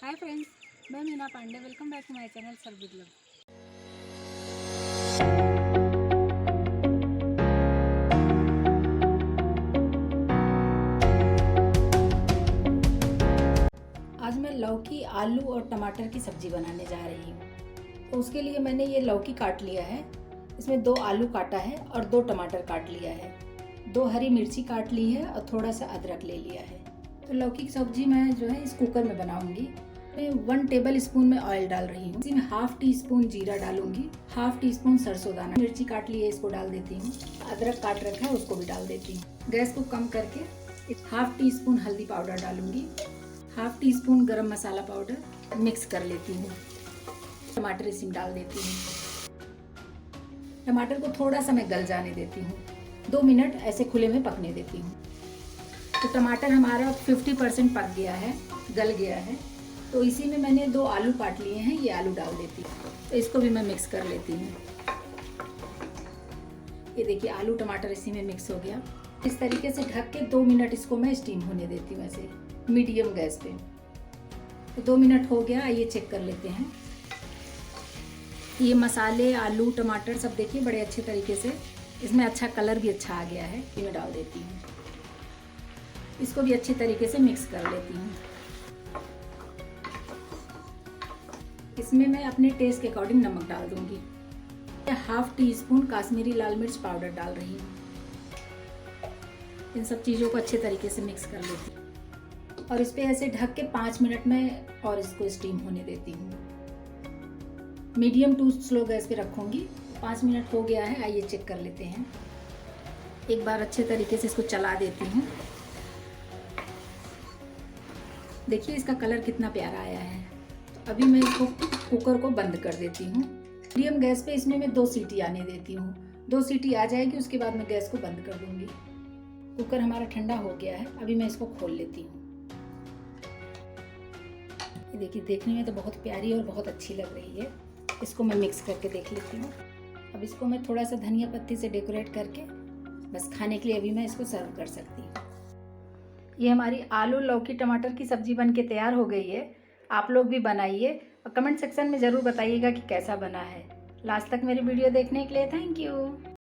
हाय friends, मैं Meena Pandey. Welcome back to my channel serve with love. आज मैं लौकी, आलू और टमाटर की सब्जी बनाने जा रही हूँ। तो उसके लिए मैंने ये लौकी काट लिया है, इसमें 2 आलू काटा है और 2 टमाटर काट लिया है, 2 हरी मिर्ची काट ली है और थोड़ा सा अदरक ले लिया है। तो लौकी की सब्जी मैं जो है इस कुकर में बनाऊंगी। मैं 1 टेबल स्पून में ऑयल डाल रही हूँ। इसी में ½ टी स्पून जीरा डालूंगी, ½ टी स्पून सरसों दाना, मिर्ची काट ली है इसको डाल देती हूँ, अदरक काट रखा है उसको भी डाल देती हूँ। गैस को कम करके ½ टी स्पून हल्दी पाउडर डालूंगी, ½ टी स्पून गरम मसाला पाउडर, मिक्स कर लेती हूँ। टमाटर इसमें डाल देती हूँ। टमाटर को थोड़ा सा मैं गल जाने देती हूँ, 2 मिनट ऐसे खुले में पकने देती हूँ। तो टमाटर हमारा 50% पक गया है, गल गया है। तो इसी में मैंने 2 आलू काट लिए हैं, ये आलू डाल देती हूँ। तो इसको भी मैं मिक्स कर लेती हूँ। ये देखिए आलू टमाटर इसी में मिक्स हो गया। इस तरीके से ढक के 2 मिनट इसको मैं स्टीम होने देती हूँ, ऐसे मीडियम गैस पे। तो 2 मिनट हो गया, ये चेक कर लेते हैं। ये मसाले, आलू, टमाटर सब देखिए बड़े अच्छे तरीके से, इसमें अच्छा कलर भी अच्छा आ गया है। ये मैं डाल देती हूँ, इसको भी अच्छे तरीके से मिक्स कर लेती हूँ। इसमें मैं अपने टेस्ट के अकॉर्डिंग नमक डाल दूंगी। ½ टी स्पून काश्मीरी लाल मिर्च पाउडर डाल रही हूँ। इन सब चीज़ों को अच्छे तरीके से मिक्स कर लेती हूँ और इस पे ऐसे ढक के 5 मिनट में और इसको स्टीम होने देती हूँ। मीडियम टू स्लो गैस पे रखूँगी। 5 मिनट हो गया है, आइए चेक कर लेते हैं। एक बार अच्छे तरीके से इसको चला देती हूँ। देखिए इसका कलर कितना प्यारा आया है। तो अभी मैं इसको कुकर को बंद कर देती हूँ। मीडियम गैस पे इसमें मैं 2 सीटी आने देती हूँ। 2 सीटी आ जाएगी, उसके बाद मैं गैस को बंद कर दूँगी। कुकर हमारा ठंडा हो गया है, अभी मैं इसको खोल लेती हूँ। ये देखिए देखने में तो बहुत प्यारी और बहुत अच्छी लग रही है। इसको मैं मिक्स करके देख लेती हूँ। अब इसको मैं थोड़ा सा धनिया पत्ती से डेकोरेट करके बस खाने के लिए अभी मैं इसको सर्व कर सकती हूँ। ये हमारी आलू, लौकी, टमाटर की सब्जी बन के तैयार हो गई है। आप लोग भी बनाइए और कमेंट सेक्शन में ज़रूर बताइएगा कि कैसा बना है। लास्ट तक मेरी वीडियो देखने के लिए थैंक यू।